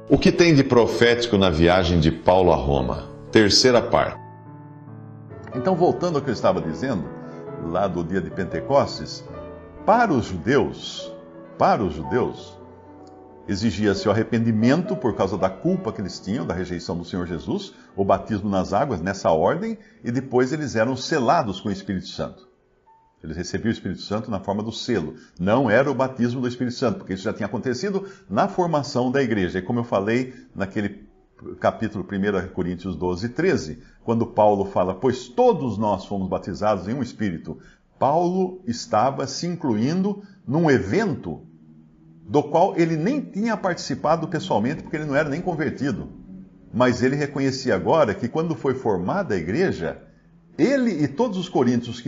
O que tem de profético na viagem de Paulo a Roma? Terceira parte. Então, voltando ao que eu estava dizendo, lá do dia de Pentecostes, para os judeus, exigia-se o arrependimento por causa da culpa que eles tinham, da rejeição do Senhor Jesus, o batismo nas águas, nessa ordem, e depois eles eram selados com o Espírito Santo. Eles recebiam o Espírito Santo na forma do selo. Não era o batismo do Espírito Santo, porque isso já tinha acontecido na formação da igreja. E como eu falei naquele capítulo 1 Coríntios 12, 13, quando Paulo fala, pois todos nós fomos batizados em um Espírito, Paulo estava se incluindo num evento do qual ele nem tinha participado pessoalmente, porque ele não era nem convertido. Mas ele reconhecia agora que quando foi formada a igreja, ele e todos os coríntios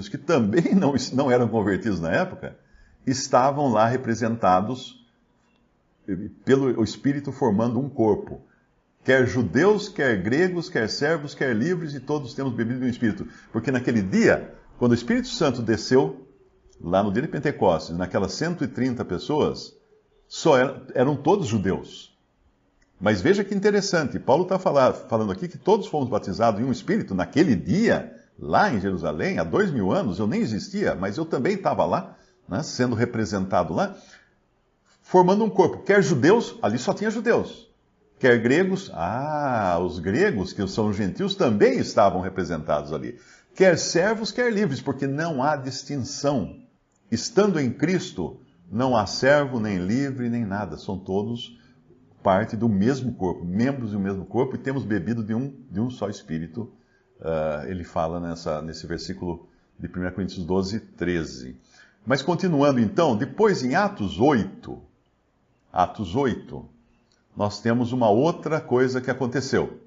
que também não eram convertidos na época, estavam lá representados pelo Espírito formando um corpo. Quer judeus, quer gregos, quer servos, quer livres, e todos temos bebido do Espírito. Porque naquele dia, quando o Espírito Santo desceu, lá no dia de Pentecostes, naquelas 130 pessoas, eram todos judeus. Mas veja que interessante, Paulo está falando aqui que todos fomos batizados em um Espírito naquele dia, lá em Jerusalém, há 2000 anos, eu nem existia, mas eu também estava lá, né, sendo representado lá, formando um corpo. Quer judeus, ali só tinha judeus. Quer gregos, os gregos, que são gentios, também estavam representados ali. Quer servos, quer livres, porque não há distinção. Estando em Cristo, não há servo, nem livre, nem nada, são todos parte do mesmo corpo, membros do mesmo corpo, e temos bebido de um só Espírito. Ele fala nesse versículo de 1 Coríntios 12, 13. Mas continuando então, depois em Atos 8, nós temos uma outra coisa que aconteceu.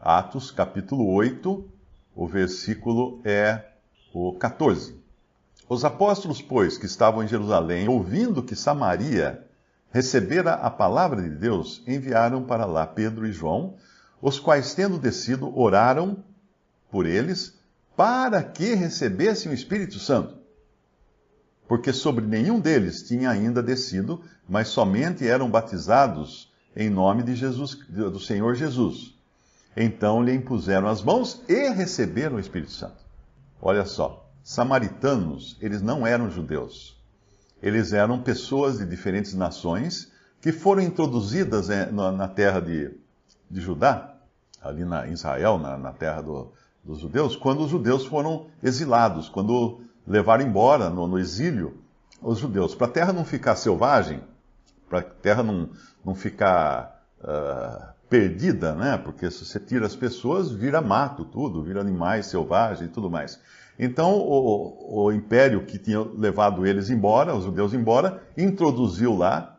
Atos, capítulo 8, o versículo é o 14. Os apóstolos, pois, que estavam em Jerusalém, ouvindo que Samaria recebera a palavra de Deus, enviaram para lá Pedro e João, os quais, tendo descido, oraram por eles, para que recebessem o Espírito Santo. Porque sobre nenhum deles tinha ainda descido, mas somente eram batizados em nome de Jesus, do Senhor Jesus. Então lhe impuseram as mãos e receberam o Espírito Santo. Olha só, samaritanos, eles não eram judeus. Eles eram pessoas de diferentes nações que foram introduzidas na terra de Judá, ali em Israel, na terra dos judeus, quando os judeus foram exilados, quando levaram embora no exílio os judeus. Para a terra não ficar selvagem, para a terra não ficar perdida, né? Porque se você tira as pessoas, vira mato tudo, vira animais selvagens e tudo mais. Então, o império que tinha levado eles embora, os judeus embora, introduziu lá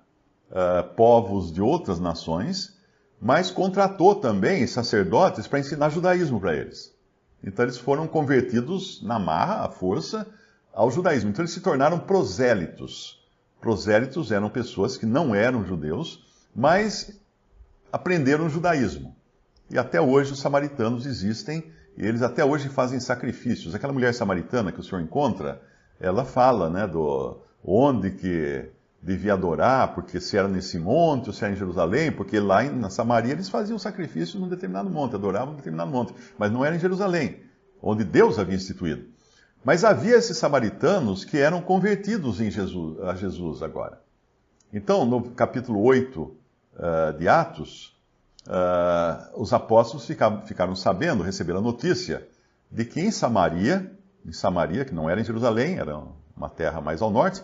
povos de outras nações, mas contratou também sacerdotes para ensinar judaísmo para eles. Então, eles foram convertidos na marra, à força, ao judaísmo. Então, eles se tornaram prosélitos. Prosélitos eram pessoas que não eram judeus, mas aprenderam o judaísmo. E até hoje os samaritanos existem, e eles até hoje fazem sacrifícios. Aquela mulher samaritana que o senhor encontra, ela fala, né, onde que devia adorar, porque se era nesse monte, ou se era em Jerusalém, porque lá na Samaria eles faziam sacrifícios num determinado monte, adoravam num determinado monte, mas não era em Jerusalém, onde Deus havia instituído. Mas havia esses samaritanos que eram convertidos a Jesus agora. Então, no capítulo 8 de Atos, os apóstolos ficaram sabendo, receberam a notícia de que em Samaria, que não era em Jerusalém, era uma terra mais ao norte,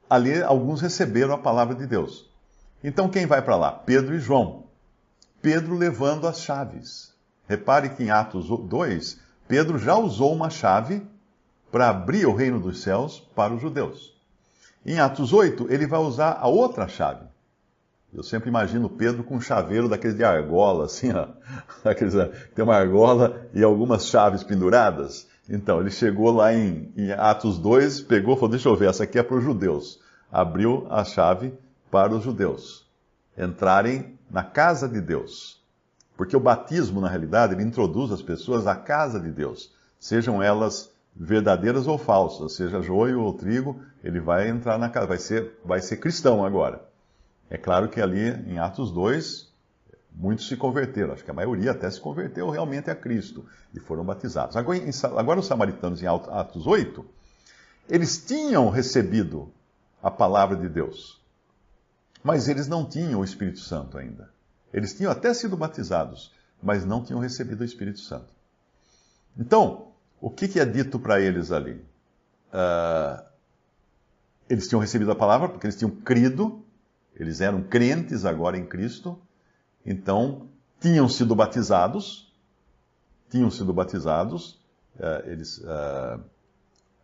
ali alguns receberam a palavra de Deus. Então quem vai para lá? Pedro e João. Pedro levando as chaves. Repare que em Atos 2, Pedro já usou uma chave para abrir o reino dos céus para os judeus. Em Atos 8, ele vai usar a outra chave. Eu sempre imagino Pedro com um chaveiro daqueles de argola, assim, ó. Tem uma argola e algumas chaves penduradas. Então, ele chegou lá em Atos 2, pegou e falou, deixa eu ver, essa aqui é para os judeus. Abriu a chave para os judeus entrarem na casa de Deus. Porque o batismo, na realidade, ele introduz as pessoas à casa de Deus. Sejam elas verdadeiras ou falsas, seja joio ou trigo, ele vai entrar na casa, vai ser cristão agora. É claro que ali em Atos 2, muitos se converteram, acho que a maioria até se converteu realmente a Cristo e foram batizados. Agora os samaritanos em Atos 8, eles tinham recebido a palavra de Deus, mas eles não tinham o Espírito Santo ainda. Eles tinham até sido batizados, mas não tinham recebido o Espírito Santo. Então, o que é dito para eles ali? Eles tinham recebido a palavra porque eles tinham crido, eles eram crentes agora em Cristo, então tinham sido batizados,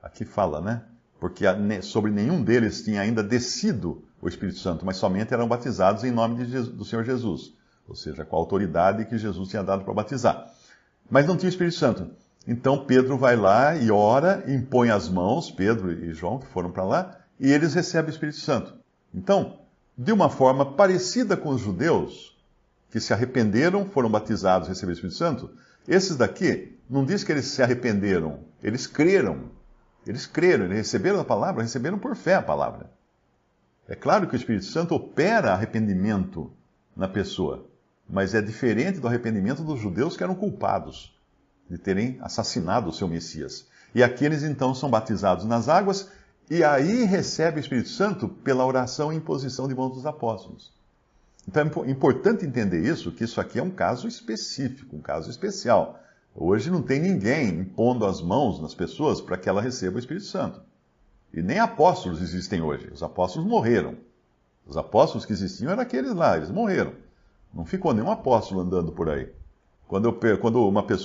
aqui fala, né? Porque sobre nenhum deles tinha ainda descido o Espírito Santo, mas somente eram batizados em nome do Senhor Jesus, ou seja, com a autoridade que Jesus tinha dado para batizar. Mas não tinha o Espírito Santo. Então Pedro vai lá e ora, e impõe as mãos, Pedro e João que foram para lá, e eles recebem o Espírito Santo. Então, de uma forma parecida com os judeus, que se arrependeram, foram batizados e receberam o Espírito Santo, esses daqui, não diz que eles se arrependeram, eles creram. Eles receberam a palavra, receberam por fé a palavra. É claro que o Espírito Santo opera arrependimento na pessoa, mas é diferente do arrependimento dos judeus que eram culpados de terem assassinado o seu Messias. E aqueles então são batizados nas águas e aí recebem o Espírito Santo pela oração e imposição de mãos dos apóstolos. Então é importante entender isso, que isso aqui é um caso específico, um caso especial. Hoje não tem ninguém impondo as mãos nas pessoas para que ela receba o Espírito Santo. E nem apóstolos existem hoje. Os apóstolos morreram. Os apóstolos que existiam eram aqueles lá, eles morreram. Não ficou nenhum apóstolo andando por aí. Quando uma pessoa